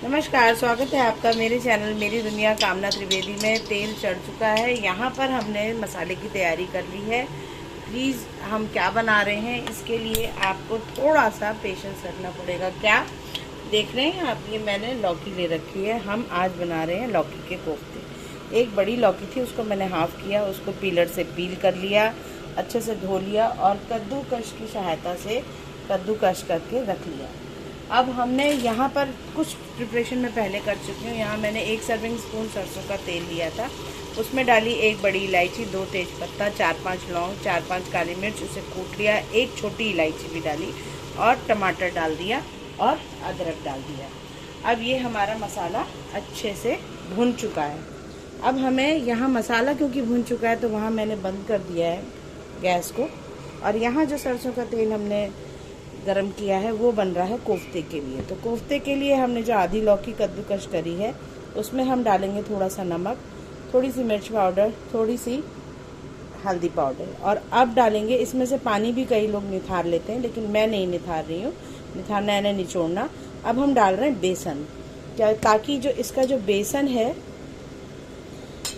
नमस्कार, स्वागत है आपका मेरे चैनल मेरी दुनिया कामना त्रिवेदी में। तेल चढ़ चुका है। यहाँ पर हमने मसाले की तैयारी कर ली है। प्लीज़ हम क्या बना रहे हैं इसके लिए आपको थोड़ा सा पेशेंस रखना पड़ेगा। क्या देख रहे हैं आप, ये मैंने लौकी ले रखी है। हम आज बना रहे हैं लौकी के कोफ्ते। एक बड़ी लौकी थी, उसको मैंने हाफ़ किया, उसको पीलर से पील कर लिया, अच्छे से धो लिया और कद्दूकस की सहायता से कद्दूकस करके रख लिया। अब हमने यहाँ पर कुछ प्रिपरेशन में पहले कर चुकी हूँ। यहाँ मैंने 1 सर्विंग स्पून सरसों का तेल लिया था, उसमें डाली 1 बड़ी इलायची, 2 तेज़पत्ता, 4-5 लौंग, 4-5 काली मिर्च, उसे कूट लिया, 1 छोटी इलायची भी डाली और टमाटर डाल दिया और अदरक डाल दिया। अब ये हमारा मसाला अच्छे से भुन चुका है। अब हमें यहाँ मसाला क्योंकि भुन चुका है तो वहाँ मैंने बंद कर दिया है गैस को, और यहाँ जो सरसों का तेल हमने गरम किया है वो बन रहा है कोफ्ते के लिए। तो कोफ्ते के लिए हमने जो आधी लौकी कद्दूकस करी है उसमें हम डालेंगे थोड़ा सा नमक, थोड़ी सी मिर्च पाउडर, थोड़ी सी हल्दी पाउडर, और अब डालेंगे इसमें से पानी भी कई लोग निथार लेते हैं, लेकिन मैं नहीं निथार रही हूँ। निथारना यानी निचोड़ना। अब हम डाल रहे हैं बेसन, क्या ताकि जो इसका जो बेसन है,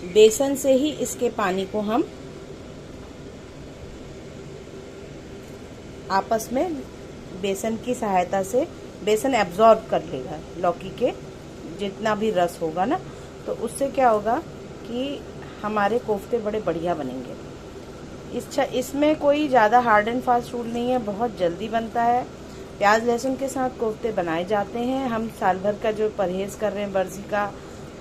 बेसन से ही इसके पानी को हम आपस में बेसन की सहायता से बेसन एब्जॉर्ब कर लेगा लौकी के जितना भी रस होगा ना, तो उससे क्या होगा कि हमारे कोफ्ते बड़े बढ़िया बनेंगे। इसमें कोई ज़्यादा हार्ड एंड फास्ट रूल नहीं है, बहुत जल्दी बनता है। प्याज लहसुन के साथ कोफ्ते बनाए जाते हैं। हम साल भर का जो परहेज़ कर रहे हैं वर्जी का,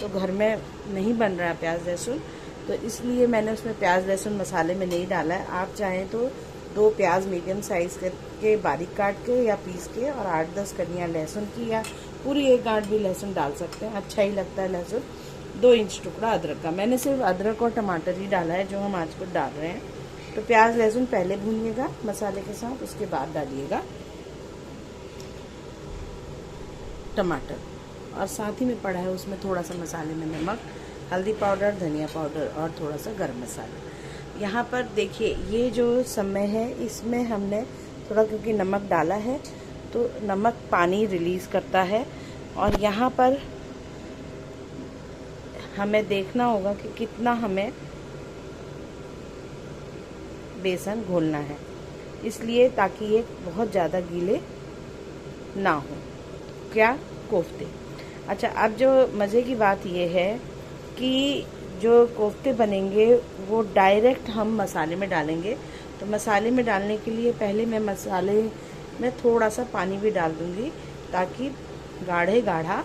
तो घर में नहीं बन रहा है प्याज लहसुन, तो इसलिए मैंने उसमें प्याज लहसुन मसाले में नहीं डाला है। आप चाहें तो 2 प्याज मीडियम साइज़ करके बारीक काट के या पीस के और 8-10 कलियाँ लहसुन की या पूरी 1 गांठ भी लहसुन डाल सकते हैं, अच्छा ही लगता है लहसुन। 2 इंच टुकड़ा अदरक का, मैंने सिर्फ अदरक और टमाटर ही डाला है जो हम आज को डाल रहे हैं। तो प्याज लहसुन पहले भूनिएगा मसाले के साथ, उसके बाद डालिएगा टमाटर, और साथ ही में पड़ा है उसमें थोड़ा सा मसाले में नमक, हल्दी पाउडर, धनिया पाउडर और थोड़ा सा गरम मसाला। यहाँ पर देखिए ये जो समय है इसमें हमने थोड़ा, क्योंकि नमक डाला है तो नमक पानी रिलीज़ करता है, और यहाँ पर हमें देखना होगा कि कितना हमें बेसन घोलना है, इसलिए ताकि ये बहुत ज़्यादा गीले ना हो। क्या कोफ्ते। अच्छा, अब जो मज़े की बात ये है कि जो कोफ्ते बनेंगे वो डायरेक्ट हम मसाले में डालेंगे। तो मसाले में डालने के लिए पहले मैं मसाले में थोड़ा सा पानी भी डाल दूंगी, ताकि गाढ़ा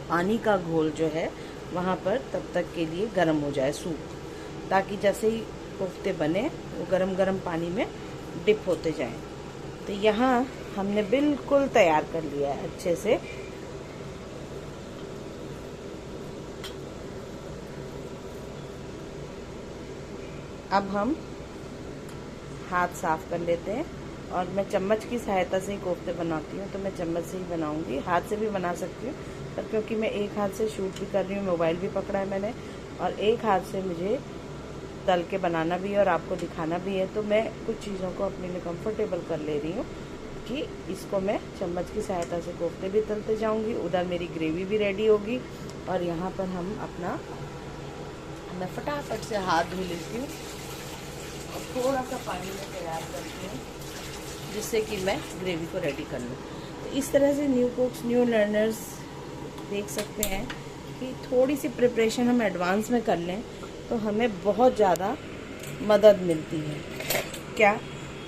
पानी का घोल जो है वहाँ पर तब तक के लिए गर्म हो जाए, सूप, ताकि जैसे ही कोफ्ते बने वो गरम पानी में डिप होते जाएं। तो यहाँ हमने बिल्कुल तैयार कर लिया है अच्छे से। अब हम हाथ साफ कर लेते हैं, और मैं चम्मच की सहायता से ही कोफ्ते बनाती हूँ, तो मैं चम्मच से ही बनाऊँगी। हाथ से भी बना सकती हूँ, पर क्योंकि मैं एक हाथ से शूट भी कर रही हूँ, मोबाइल भी पकड़ा है मैंने, और एक हाथ से मुझे तल के बनाना भी है और आपको दिखाना भी है, तो मैं कुछ चीज़ों को अपने लिए कंफर्टेबल कर ले रही हूँ कि इसको मैं चम्मच की सहायता से कोफ्ते भी तलते जाऊँगी, उधर मेरी ग्रेवी भी रेडी होगी, और यहाँ पर मैं फटाफट से हाथ धो लेती हूँ और थोड़ा सा पानी में तैयार करती हूँ, जिससे कि मैं ग्रेवी को रेडी कर लूँ। तो इस तरह से न्यू कुक्स, न्यू लर्नर्स देख सकते हैं कि थोड़ी सी प्रिपरेशन हम एडवांस में कर लें तो हमें बहुत ज़्यादा मदद मिलती है क्या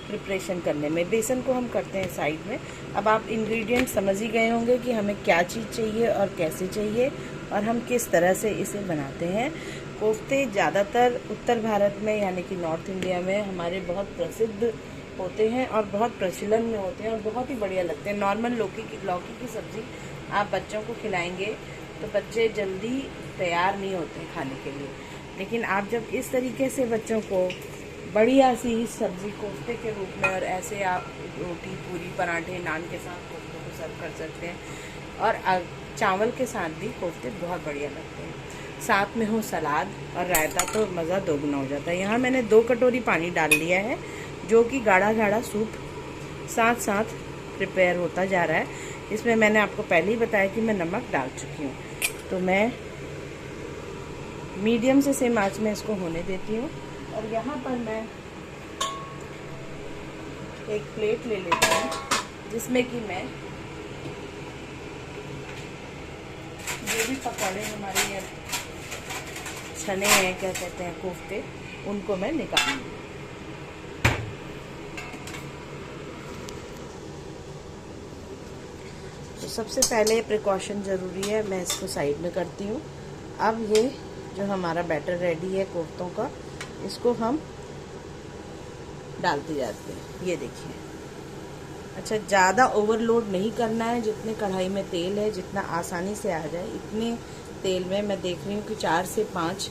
प्रिपरेशन करने में। बेसन को हम करते हैं साइड में। अब आप इंग्रेडिएंट समझ ही गए होंगे कि हमें क्या चीज़ चाहिए और कैसे चाहिए, और हम किस तरह से इसे बनाते हैं। कोफ्ते ज़्यादातर उत्तर भारत में यानी कि नॉर्थ इंडिया में हमारे बहुत प्रसिद्ध होते हैं और बहुत प्रचलन में होते हैं और बहुत ही बढ़िया लगते हैं। नॉर्मल लौकी की सब्ज़ी आप बच्चों को खिलाएंगे तो बच्चे जल्दी तैयार नहीं होते खाने के लिए, लेकिन आप जब इस तरीके से बच्चों को बढ़िया सी सब्ज़ी कोफ्ते के रूप में, और ऐसे आप रोटी, पूरी, पराठे, नान के साथ कोफ्ते को सर्व कर सकते हैं, और चावल के साथ भी कोफ्ते बहुत बढ़िया लगते हैं। साथ में हो सलाद और रायता तो मज़ा दोगुना हो जाता है। यहाँ मैंने 2 कटोरी पानी डाल लिया है, जो कि गाढ़ा सूप साथ साथ प्रिपेयर होता जा रहा है। इसमें मैंने आपको पहले ही बताया कि मैं नमक डाल चुकी हूँ। तो मैं मीडियम से सेम आंच में इसको होने देती हूँ। और यहाँ पर मैं एक प्लेट ले लेती हूँ जिसमें कि मैं जो भी पकौड़े हमारे ये छने हैं, क्या कहते हैं, कोफ्ते, उनको मैं निकालूंगी। तो सबसे पहले प्रिकॉशन ज़रूरी है, मैं इसको साइड में करती हूँ। अब ये जो हमारा बैटर रेडी है कोफ्तों का, इसको हम डालते जाते हैं। ये देखिए, अच्छा ज़्यादा ओवरलोड नहीं करना है। जितने कढ़ाई में तेल है, जितना आसानी से आ जाए इतने तेल में मैं देख रही हूँ कि 4 से 5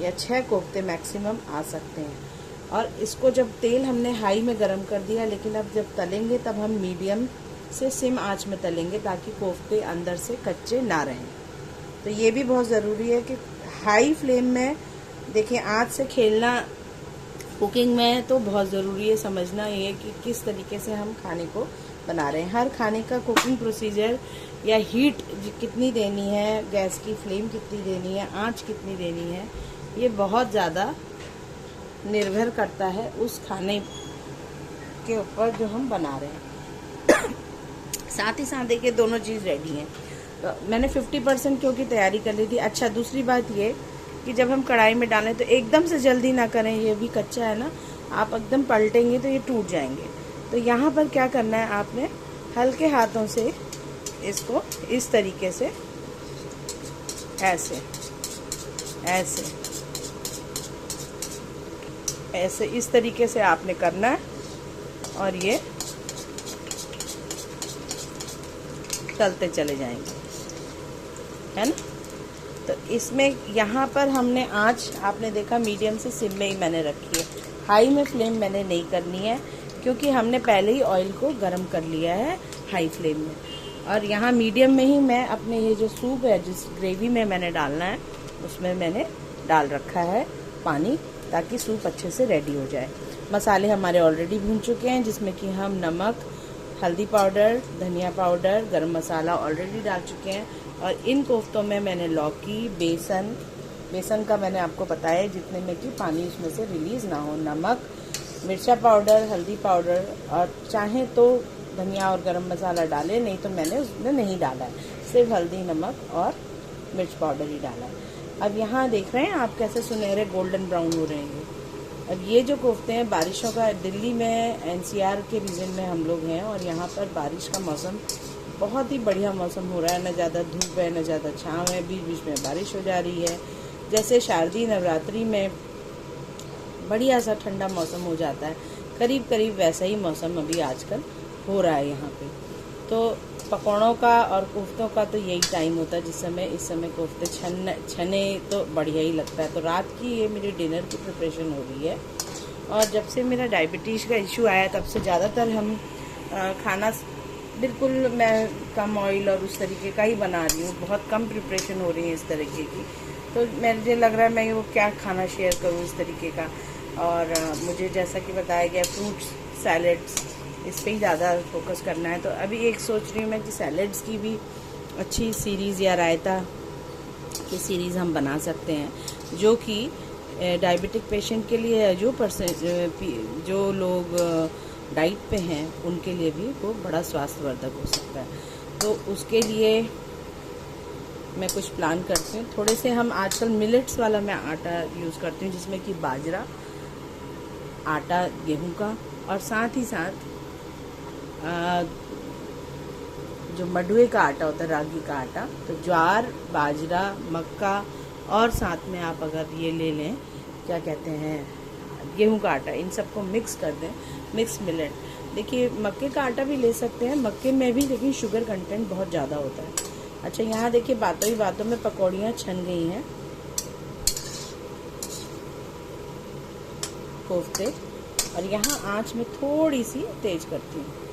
या 6 कोफ्ते मैक्सिमम आ सकते हैं। और इसको जब तेल हमने हाई में गरम कर दिया, लेकिन अब जब तलेंगे तब हम मीडियम से सिम आंच में तलेंगे ताकि कोफ्ते अंदर से कच्चे ना रहें। तो ये भी बहुत ज़रूरी है कि हाई फ्लेम में, देखिए आंच से खेलना कुकिंग में तो बहुत ज़रूरी है। समझना ये कि किस तरीके से हम खाने को बना रहे हैं। हर खाने का कुकिंग प्रोसीजर या हीट कितनी देनी है, गैस की फ्लेम कितनी देनी है, आंच कितनी देनी है, ये बहुत ज़्यादा निर्भर करता है उस खाने के ऊपर जो हम बना रहे हैं। साथ ही साथ देखिए दोनों चीज़ रेडी हैं। तो मैंने 50% क्योंकि तैयारी कर ली थी। अच्छा दूसरी बात ये कि जब हम कढ़ाई में डालें तो एकदम से जल्दी ना करें, ये भी कच्चा है ना, आप एकदम पलटेंगे तो ये टूट जाएंगे। तो यहाँ पर क्या करना है, आपने हल्के हाथों से इसको इस तरीके से ऐसे ऐसे ऐसे इस तरीके से आपने करना है और ये तलते चले जाएंगे, है ना। तो इसमें यहाँ पर हमने आंच आपने देखा मीडियम से सिम में ही मैंने रखी है। हाई में फ्लेम मैंने नहीं करनी है क्योंकि हमने पहले ही ऑयल को गर्म कर लिया है हाई फ्लेम में। और यहाँ मीडियम में ही मैं अपने ये जो सूप है, जिस ग्रेवी में मैंने डालना है, उसमें मैंने डाल रखा है पानी ताकि सूप अच्छे से रेडी हो जाए। मसाले हमारे ऑलरेडी भून चुके हैं जिसमें कि हम नमक, हल्दी पाउडर, धनिया पाउडर, गरम मसाला ऑलरेडी डाल चुके हैं। और इन कोफ्तों में मैंने लौकी, बेसन का मैंने आपको बताया जितने में कि पानी उसमें से रिलीज़ ना हो, नमक, मिर्चा पाउडर, हल्दी पाउडर, और चाहे तो धनिया और गरम मसाला डालें, नहीं तो मैंने उसमें नहीं डाला है, सिर्फ हल्दी, नमक और मिर्च पाउडर ही डाला है। अब यहाँ देख रहे हैं आप कैसे सुनहरे गोल्डन ब्राउन हो रहे हैं। अब ये जो कोफ्ते हैं, बारिशों का, दिल्ली में एनसीआर के रीजन में हम लोग हैं और यहाँ पर बारिश का मौसम, बहुत ही बढ़िया मौसम हो रहा है। न ज़्यादा धूप है न ज़्यादा छाँव है, बीच बीच में बारिश हो जा रही है। जैसे शारदीय नवरात्रि में बढ़िया सा ठंडा मौसम हो जाता है, करीब करीब वैसा ही मौसम अभी आजकल हो रहा है यहाँ पे। तो पकौड़ों का और कोफ्तों का तो यही टाइम होता है जिस समय, इस समय कोफ्ते छने तो बढ़िया ही लगता है। तो रात की ये मेरी डिनर की प्रिपरेशन हो रही है। और जब से मेरा डायबिटीज़ का इशू आया तब से ज़्यादातर हम खाना बिल्कुल मैं कम ऑयल और उस तरीके का ही बना रही हूँ। बहुत कम प्रिपरेशन हो रही है इस तरीके की। तो मुझे लग रहा है मैं वो क्या खाना शेयर करूँ इस तरीके का। और मुझे जैसा कि बताया गया फ्रूट्स, सैलड्स, इस पे ही ज़्यादा फोकस करना है। तो अभी एक सोच रही हूँ मैं कि सैलड्स की भी अच्छी सीरीज़ या रायता की सीरीज़ हम बना सकते हैं, जो कि डायबिटिक पेशेंट के लिए, जो लोग डाइट पे हैं उनके लिए भी वो बड़ा स्वास्थ्यवर्धक हो सकता है। तो उसके लिए मैं कुछ प्लान करती हूँ। थोड़े से हम आजकल मिलेट्स वाला मैं आटा यूज़ करती हूँ जिसमें कि बाजरा, आटा गेहूं का, और साथ ही साथ जो मडुए का आटा होता है, रागी का आटा, तो ज्वार, बाजरा, मक्का, और साथ में आप अगर ये ले लें, क्या कहते हैं, गेहूं का आटा, इन सबको मिक्स कर दें, मिक्स मिलेट। देखिए मक्के का आटा भी ले सकते हैं, मक्के में भी लेकिन शुगर कंटेंट बहुत ज़्यादा होता है। अच्छा यहाँ देखिए बातों ही बातों में पकौड़ियाँ छन गई हैं, कोफ्ते, और यहाँ आंच में थोड़ी सी तेज करती हूँ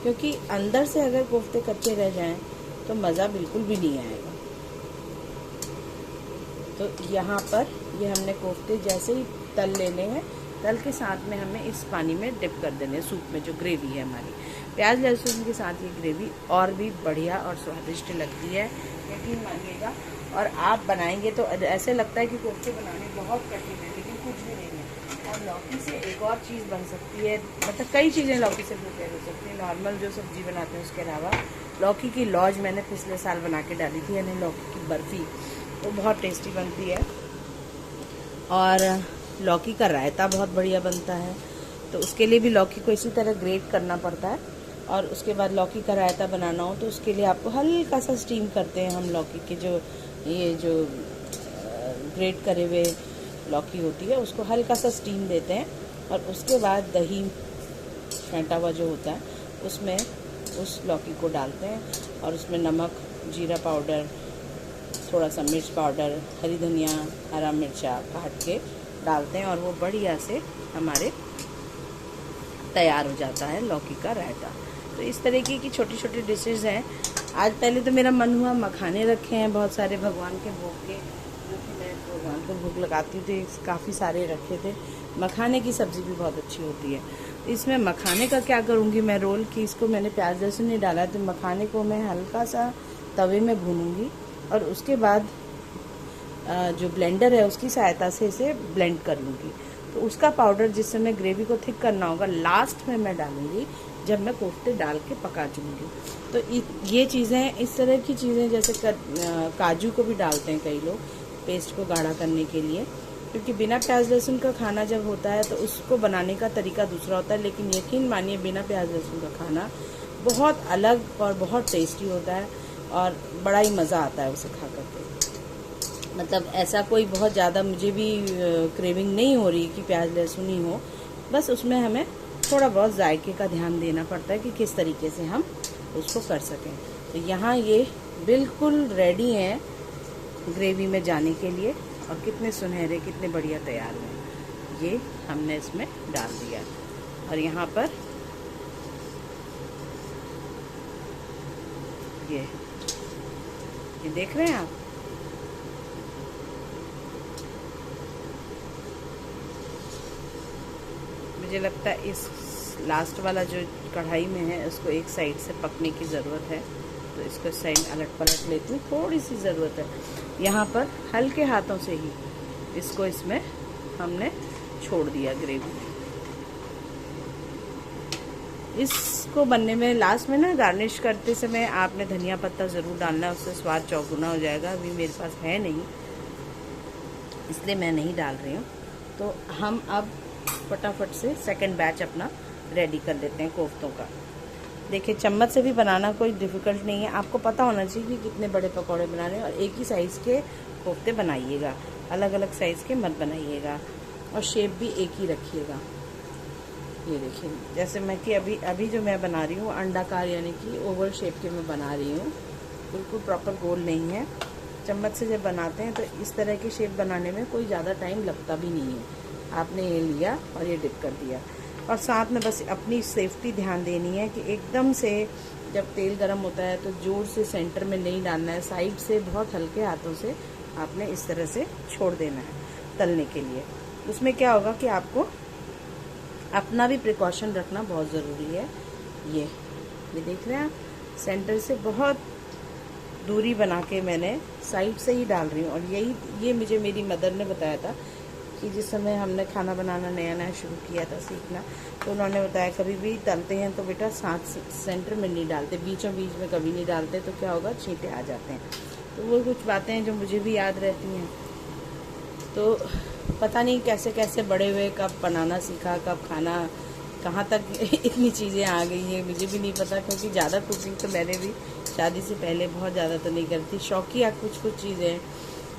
क्योंकि अंदर से अगर कोफ्ते कच्चे रह जाएं तो मज़ा बिल्कुल भी नहीं आएगा। तो यहाँ पर ये हमने कोफ्ते जैसे ही तल लेने हैं, तल के साथ में हमें इस पानी में डिप कर देने, सूप में जो ग्रेवी है हमारी। प्याज लहसुन के साथ ये ग्रेवी और भी बढ़िया और स्वादिष्ट लगती है, यकीन मानिएगा। और आप बनाएंगे तो ऐसे लगता है कि कोफ्ते बनाने बहुत कठिन है, लेकिन कुछ भी नहीं है। और लौकी से एक और चीज़ बन सकती है, मतलब कई चीज़ें लौकी से प्रिपेयर हो सकती है। नॉर्मल जो सब्जी बनाते हैं उसके अलावा लौकी की लॉज मैंने पिछले साल बना के डाली थी, यानी लौकी की बर्फ़ी, वो बहुत टेस्टी बनती है। और लौकी का रायता बहुत बढ़िया बनता है, तो उसके लिए भी लौकी को इसी तरह ग्रेट करना पड़ता है। और उसके बाद लौकी का रायता बनाना हो तो उसके लिए आपको हल्का सा स्टीम करते हैं हम लौकी के, जो ग्रेट करे हुए लौकी होती है उसको हल्का सा स्टीम देते हैं। और उसके बाद दही फेंटा हुआ जो होता है उसमें उस लौकी को डालते हैं और उसमें नमक, जीरा पाउडर, थोड़ा सा मिर्च पाउडर, हरी धनिया, हरा मिर्चा काट के डालते हैं और वो बढ़िया से हमारे तैयार हो जाता है लौकी का रायता। तो इस तरीके की छोटी छोटी डिशेज़ हैं। आज पहले तो मेरा मन हुआ मखाने रखे हैं बहुत सारे भगवान के भोग के, जो कि मैं भगवान को भोग लगाती थी, काफ़ी सारे रखे थे। मखाने की सब्ज़ी भी बहुत अच्छी होती है। तो इसमें मखाने का क्या करूँगी मैं रोल, कि इसको मैंने प्याज लहसुन नहीं डाला, तो मखाने को मैं हल्का सा तवे में भूनूँगी और उसके बाद जो ब्लेंडर है उसकी सहायता से इसे ब्लेंड कर लूँगी। तो उसका पाउडर जिस समय ग्रेवी को थिक करना होगा लास्ट में मैं डालूँगी, जब मैं कोफ्ते डाल के पका चूँगी। तो ये चीज़ें, इस तरह की चीज़ें, जैसे काजू को भी डालते हैं कई लोग पेस्ट को गाढ़ा करने के लिए, क्योंकि बिना प्याज लहसुन का खाना जब होता है तो उसको बनाने का तरीका दूसरा होता है। लेकिन यकीन मानिए बिना प्याज लहसुन का खाना बहुत अलग और बहुत टेस्टी होता है और बड़ा ही मज़ा आता है उसे खा करके। मतलब ऐसा कोई बहुत ज़्यादा मुझे भी क्रेविंग नहीं हो रही कि प्याज लहसुन ही हो, बस उसमें हमें थोड़ा बहुत जायके का ध्यान देना पड़ता है कि किस तरीके से हम उसको कर सकें। तो यहाँ ये बिल्कुल रेडी हैं ग्रेवी में जाने के लिए और कितने सुनहरे, कितने बढ़िया तैयार हैं। ये हमने इसमें डाल दिया और यहाँ पर ये देख रहे हैं आप, मुझे लगता है इस लास्ट वाला जो कढ़ाई में है उसको एक साइड से पकने की ज़रूरत है, तो इसको साइड अलट पलट लेती हूँ, थोड़ी सी ज़रूरत है। यहाँ पर हल्के हाथों से ही इसको इसमें हमने छोड़ दिया ग्रेवी। इसको बनने में लास्ट में ना गार्निश करते समय आपने धनिया पत्ता ज़रूर डालना है, उससे स्वाद चौगुना हो जाएगा। अभी मेरे पास है नहीं, इसलिए मैं नहीं डाल रही हूँ। तो हम अब फटाफट से सेकंड बैच अपना रेडी कर लेते हैं कोफ्तों का। देखिए चम्मच से भी बनाना कोई डिफ़िकल्ट नहीं है, आपको पता होना चाहिए कि कितने बड़े पकौड़े बनाने हैं और एक ही साइज़ के कोफ्ते बनाइएगा, अलग अलग साइज़ के मत बनाइएगा और शेप भी एक ही रखिएगा। ये देखिए जैसे मैं कि अभी जो मैं बना रही हूँ अंडाकार यानी कि ओवल शेप के मैं बना रही हूँ, बिल्कुल प्रॉपर गोल नहीं है। चम्मच से जब बनाते हैं तो इस तरह की शेप बनाने में कोई ज़्यादा टाइम लगता भी नहीं है। आपने ये लिया और ये डिप कर दिया और साथ में बस अपनी सेफ्टी ध्यान देनी है कि एकदम से जब तेल गर्म होता है तो जोर से सेंटर में नहीं डालना है, साइड से बहुत हल्के हाथों से आपने इस तरह से छोड़ देना है तलने के लिए। उसमें क्या होगा कि आपको अपना भी प्रिकॉशन रखना बहुत ज़रूरी है। ये देख रहे हैं आप, सेंटर से बहुत दूरी बना के मैंने साइड से ही डाल रही हूँ। और ये मुझे मेरी मदर ने बताया था कि जिस समय हमने खाना बनाना नया शुरू किया था सीखना, तो उन्होंने बताया कभी भी तलते हैं तो बेटा साथ सेंटर में नहीं डालते, बीचों बीच में कभी नहीं डालते, तो क्या होगा छींटे आ जाते हैं। तो वो कुछ बातें हैं जो मुझे भी याद रहती हैं। तो पता नहीं कैसे कैसे बड़े हुए, कब बनाना सीखा, कब खाना, कहाँ तक इतनी चीज़ें आ गई हैं मुझे भी नहीं पता, क्योंकि ज़्यादा कुकिंग तो मैंने भी शादी से पहले बहुत ज़्यादा तो नहीं करती। शौकिया कुछ चीज़ें,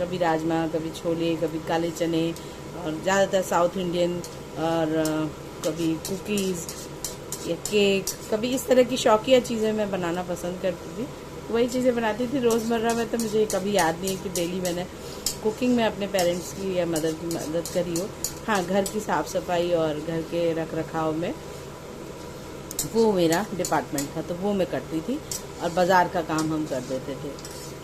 कभी राजमा, कभी छोले, कभी काले चने और ज़्यादातर साउथ इंडियन, और कभी कुकीज़ या केक, कभी इस तरह की शौकिया चीज़ें मैं बनाना पसंद करती थी। वही चीज़ें बनाती थी रोज़मर्रा में। तो मुझे कभी याद नहीं है कि डेली मैंने कुकिंग में अपने पेरेंट्स की या मदर की मदद करी हो। हाँ, घर की साफ़ सफाई और घर के रख रखाव में वो मेरा डिपार्टमेंट था, तो वो मैं करती थी। और बाज़ार का काम हम कर देते थे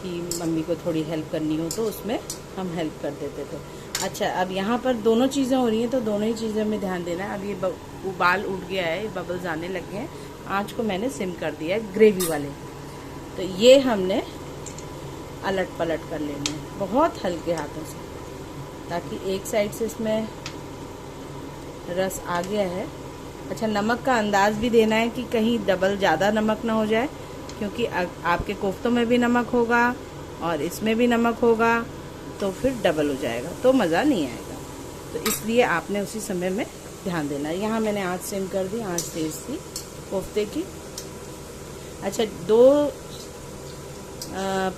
कि मम्मी को थोड़ी हेल्प करनी हो तो उसमें हम हेल्प कर देते थे। अच्छा, अब यहाँ पर दोनों चीज़ें हो रही हैं तो दोनों ही चीज़ों में ध्यान देना है। अब ये उबाल उठ गया है, बबल्स आने लगे हैं, आँच को मैंने सिम कर दिया है ग्रेवी वाले। तो ये हमने अलट पलट कर लेना है बहुत हल्के हाथों से, ताकि एक साइड से इसमें रस आ गया है। अच्छा, नमक का अंदाज़ भी देना है कि कहीं डबल ज़्यादा नमक ना हो जाए, क्योंकि आपके कोफ्तों में भी नमक होगा और इसमें भी नमक होगा, तो फिर डबल हो जाएगा तो मज़ा नहीं आएगा। तो इसलिए आपने उसी समय में ध्यान देना है। यहाँ मैंने आँच सिम कर दी, आँच तेज़ थी कोफ्ते की। अच्छा, 2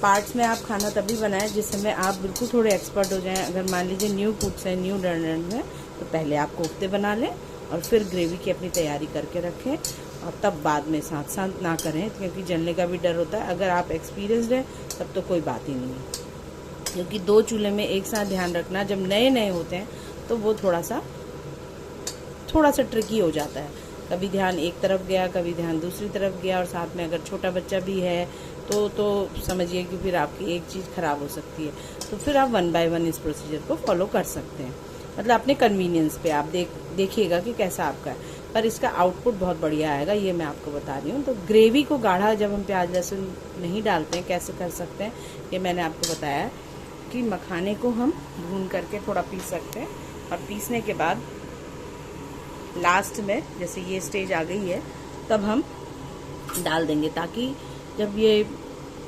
पार्ट्स में आप खाना तभी बनाएं जिस समय आप बिल्कुल थोड़े एक्सपर्ट हो जाएं। अगर मान लीजिए न्यू कुक्स हैं, न्यू लर्नर हैं, तो पहले आप कोफ्ते बना लें और फिर ग्रेवी की अपनी तैयारी करके रखें, और तब बाद में साथ साथ ना करें, क्योंकि जलने का भी डर होता है। अगर आप एक्सपीरियंसड हैं तब तो कोई बात ही नहीं है, क्योंकि 2 चूल्हे में एक साथ ध्यान रखना जब नए नए होते हैं तो वो थोड़ा सा ट्रिकी हो जाता है। कभी ध्यान एक तरफ गया, कभी ध्यान दूसरी तरफ गया, और साथ में अगर छोटा बच्चा भी है तो समझिए कि फिर आपकी एक चीज़ ख़राब हो सकती है। तो फिर आप 1 बाय 1 इस प्रोसीजर को फॉलो कर सकते हैं, मतलब अपने कन्वीनियंस पे आप देखिएगा कि कैसा आपका है, पर इसका आउटपुट बहुत बढ़िया आएगा, ये मैं आपको बता रही हूँ। तो ग्रेवी को गाढ़ा जब हम प्याज लहसुन नहीं डालते हैं, कैसे कर सकते हैं, ये मैंने आपको बताया है कि मखाने को हम भून करके थोड़ा पीस सकते हैं, और पीसने के बाद लास्ट में जैसे ये स्टेज आ गई है तब हम डाल देंगे, ताकि जब ये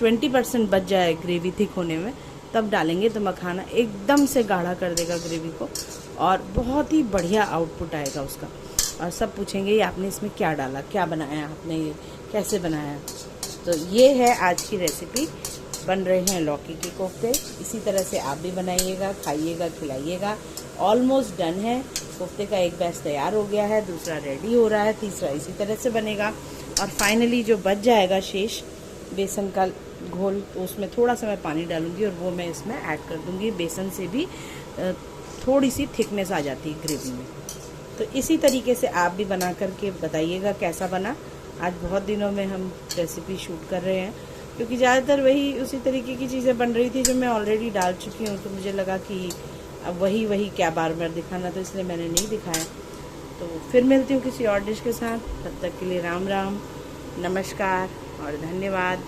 20% बच जाए ग्रेवी थिक होने में तब डालेंगे, तो मखाना एकदम से गाढ़ा कर देगा ग्रेवी को, और बहुत ही बढ़िया आउटपुट आएगा उसका। और सब पूछेंगे ये आपने इसमें क्या डाला, क्या बनाया आपने, ये कैसे बनाया। तो ये है आज की रेसिपी, बन रहे हैं लौकी के कोफ्ते। इसी तरह से आप भी बनाइएगा, खाइएगा, खिलाइएगा। ऑलमोस्ट डन है, कोफ्ते का एक बैच तैयार हो गया है, दूसरा रेडी हो रहा है, तीसरा इसी तरह से बनेगा। और फाइनली जो बच जाएगा शेष बेसन का घोल, तो उसमें थोड़ा सा मैं पानी डालूंगी और वो मैं इसमें ऐड कर दूंगी। बेसन से भी थोड़ी सी थिकनेस आ जाती है ग्रेवी में। तो इसी तरीके से आप भी बना करके बताइएगा कैसा बना। आज बहुत दिनों में हम रेसिपी शूट कर रहे हैं, क्योंकि ज़्यादातर वही उसी तरीके की चीज़ें बन रही थी जो मैं ऑलरेडी डाल चुकी हूँ, तो मुझे लगा कि अब वही क्या बार बार दिखाना, तो इसलिए मैंने नहीं दिखाया। तो फिर मिलती हूँ किसी और डिश के साथ, तब तक के लिए राम राम, नमस्कार और धन्यवाद।